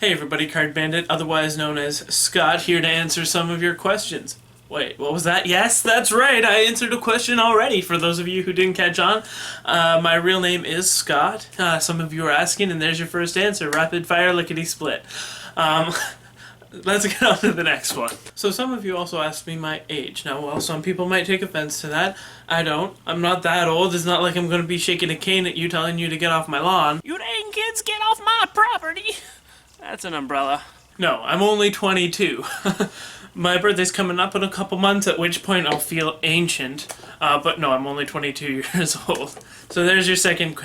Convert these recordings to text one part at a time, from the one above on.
Hey everybody, CardBandit, otherwise known as Scott, here to answer some of your questions. Wait, what was that? Yes, that's right, I answered a question already, for those of you who didn't catch on. My real name is Scott. Some of you are asking, and there's your first answer. Rapid fire, lickety-split. Let's get on to the next one. So some of you also asked me my age. Now, while some people might take offense to that, I don't. I'm not that old. It's not like I'm going to be shaking a cane at you telling you to get off my lawn. You dang kids, get off my property! That's an umbrella. No, I'm only 22. My birthday's coming up in a couple months, at which point I'll feel ancient. But no, I'm only 22 years old. So there's your second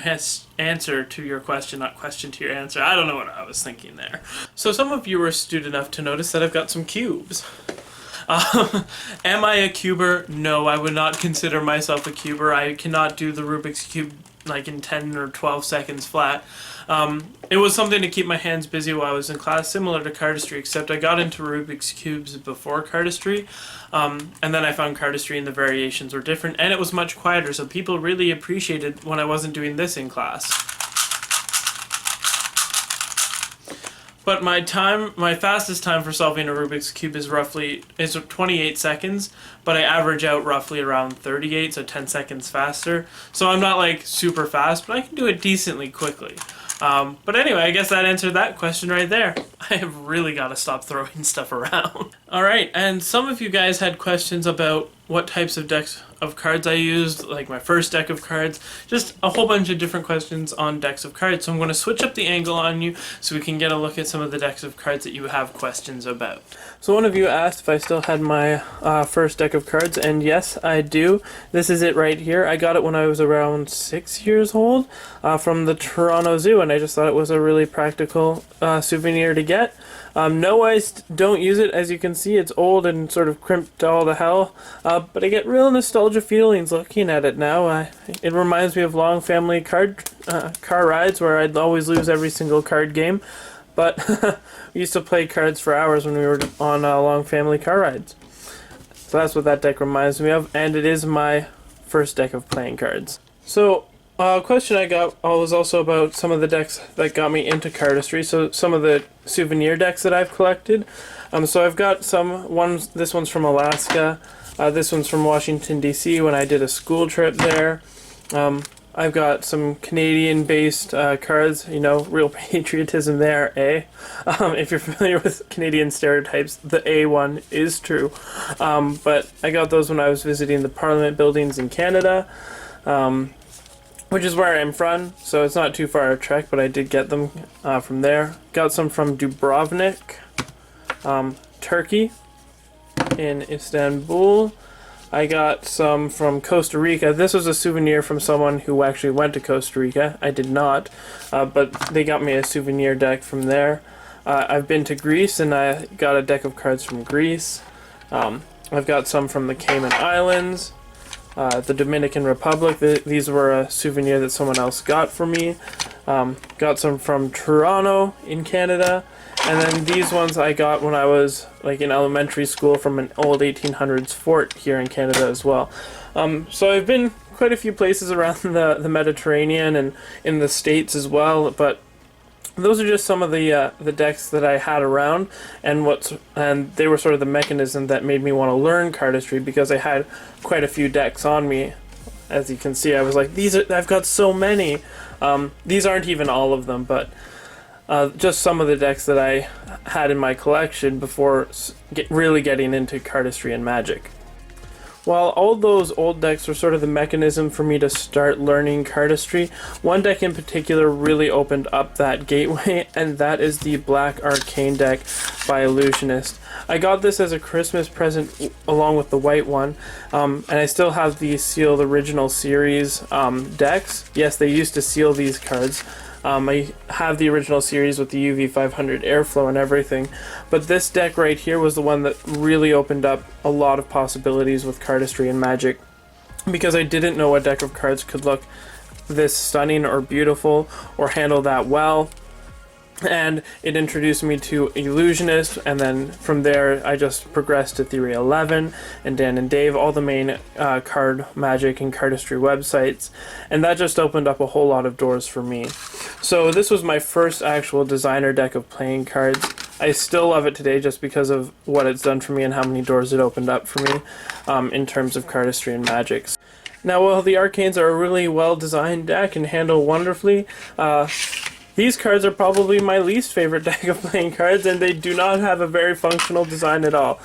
answer to your question, not question to your answer. I don't know what I was thinking there. So some of you were astute enough to notice that I've got some cubes. Am I a cuber? No, I would not consider myself a cuber. I cannot do the Rubik's Cube like in 10 or 12 seconds flat. It was something to keep my hands busy while I was in class, similar to cardistry, except I got into Rubik's Cubes before cardistry, and then I found cardistry and the variations were different, and it was much quieter, so people really appreciated when I wasn't doing this in class. But my fastest time for solving a Rubik's Cube is 28 seconds, but I average out roughly around 38, so 10 seconds faster. So I'm not like super fast, but I can do it decently quickly. But anyway, I guess that answered that question right there. I have really got to stop throwing stuff around. Alright, and some of you guys had questions about what types of decks of cards I used, like my first deck of cards, just a whole bunch of different questions on decks of cards. So I'm going to switch up the angle on you so we can get a look at some of the decks of cards that you have questions about. So one of you asked if I still had my first deck of cards, and yes, I do. This is it right here. I got it when I was around 6 years old from the Toronto Zoo, and I just thought it was a really practical souvenir to get. No, I don't use it. As you can see, it's old and sort of crimped to all to hell, but I get real nostalgia feelings looking at it now. It reminds me of long family car rides where I'd always lose every single card game, but we used to play cards for hours when we were on long family car rides. So that's what that deck reminds me of, and it is my first deck of playing cards. So a question I got was also about some of the decks that got me into cardistry, so some of the souvenir decks that I've collected. So I've got this one's from Alaska, this one's from Washington, D.C. when I did a school trip there. I've got some Canadian-based cards, you know, real patriotism there, eh? If you're familiar with Canadian stereotypes, the A one is true. But I got those when I was visiting the Parliament buildings in Canada. Which is where I'm from, so it's not too far a trek, but I did get them from there. Got some from Dubrovnik, Turkey, in Istanbul. I got some from Costa Rica. This was a souvenir from someone who actually went to Costa Rica. I did not, but they got me a souvenir deck from there. I've been to Greece, and I got a deck of cards from Greece. I've got some from the Cayman Islands. The Dominican Republic. These were a souvenir that someone else got for me. Got some from Toronto in Canada, and then these ones I got when I was like in elementary school from an old 1800s fort here in Canada as well. So I've been quite a few places around the Mediterranean and in the States as well, but those are just some of the decks that I had around, and they were sort of the mechanism that made me want to learn cardistry, because I had quite a few decks on me. As you can see, I was like, I've got so many. These aren't even all of them, but just some of the decks that I had in my collection before really getting into cardistry and magic. While all those old decks were sort of the mechanism for me to start learning cardistry, one deck in particular really opened up that gateway, and that is the Black Arcane deck by Illusionist. I got this as a Christmas present along with the white one, and I still have the sealed original series decks. Yes, they used to seal these cards. I have the original series with the UV500 airflow and everything, but this deck right here was the one that really opened up a lot of possibilities with cardistry and magic, because I didn't know a deck of cards could look this stunning or beautiful or handle that well. And it introduced me to Illusionist, and then from there I just progressed to Theory 11 and Dan and Dave, all the main card magic and cardistry websites, and that just opened up a whole lot of doors for me. So this was my first actual designer deck of playing cards. I still love it today just because of what it's done for me and how many doors it opened up for me in terms of cardistry and magics. Now, while the Arcanes are a really well-designed deck and handle wonderfully, these cards are probably my least favorite deck of playing cards, and they do not have a very functional design at all.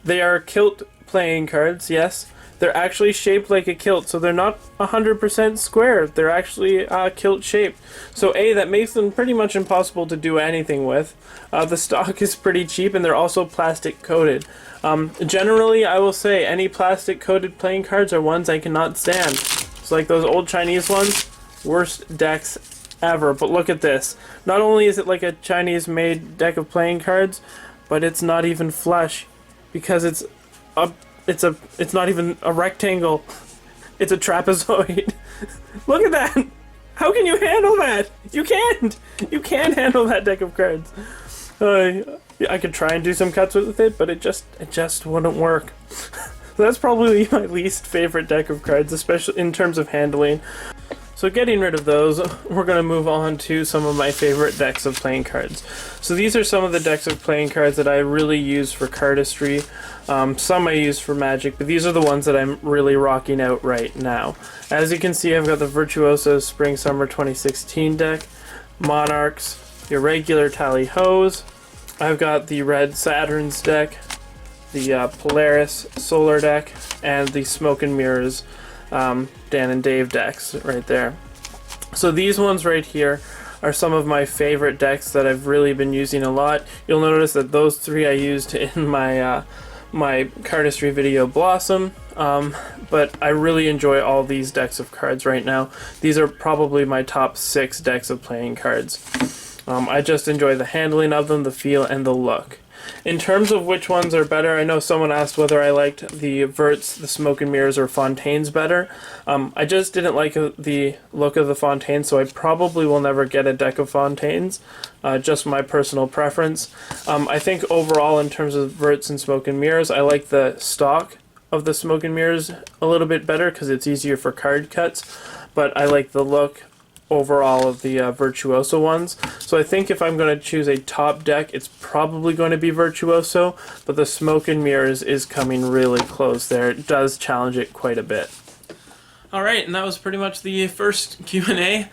They are Kilt playing cards, yes. They're actually shaped like a kilt, so they're not 100% square. They're actually kilt shaped. So that makes them pretty much impossible to do anything with. The stock is pretty cheap, and they're also plastic coated. Generally, I will say any plastic coated playing cards are ones I cannot stand. It's like those old Chinese ones, worst decks ever. But look at this. Not only is it like a Chinese made deck of playing cards, but it's not even flush because it's not even a rectangle. It's a trapezoid. Look at that. How can you handle that? You can't. You can't handle that deck of cards. I could try and do some cuts with it, but it just wouldn't work. So that's probably my least favorite deck of cards, especially in terms of handling. So getting rid of those, we're going to move on to some of my favorite decks of playing cards. So these are some of the decks of playing cards that I really use for cardistry. Some I use for magic, but these are the ones that I'm really rocking out right now. As you can see, I've got the Virtuoso Spring Summer 2016 deck, Monarchs, Irregular Tally Hos. I've got the Red Saturn's deck, the Polaris Solar deck, and the Smoke and Mirrors Dan and Dave decks right there. So these ones right here are some of my favorite decks that I've really been using a lot. You'll notice that those three I used in my my cardistry video Blossom, but I really enjoy all these decks of cards right now. These are probably my top 6 decks of playing cards. I just enjoy the handling of them, the feel, and the look. In terms of which ones are better, I know someone asked whether I liked the Verts, the Smoke and Mirrors, or Fontaines better. I just didn't like the look of the Fontaines, so I probably will never get a deck of Fontaines. Just my personal preference. I think overall, in terms of Verts and Smoke and Mirrors, I like the stock of the Smoke and Mirrors a little bit better because it's easier for card cuts, but I like the look overall of the Virtuoso ones. So I think if I'm going to choose a top deck, it's probably going to be Virtuoso, but the Smoke and Mirrors is coming really close there. It does challenge it quite a bit. Alright, and that was pretty much the first Q&A.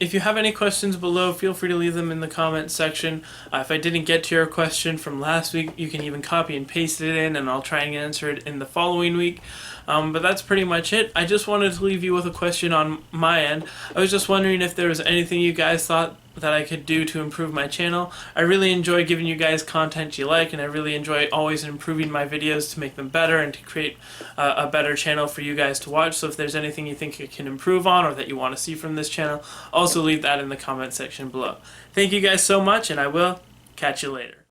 If you have any questions below, feel free to leave them in the comments section. If I didn't get to your question from last week, you can even copy and paste it in, and I'll try and answer it in the following week. But that's pretty much it. I just wanted to leave you with a question on my end. I was just wondering if there was anything you guys thought that I could do to improve my channel. I really enjoy giving you guys content you like, and I really enjoy always improving my videos to make them better and to create a better channel for you guys to watch. So if there's anything you think you can improve on or that you want to see from this channel, also leave that in the comment section below. Thank you guys so much, and I will catch you later.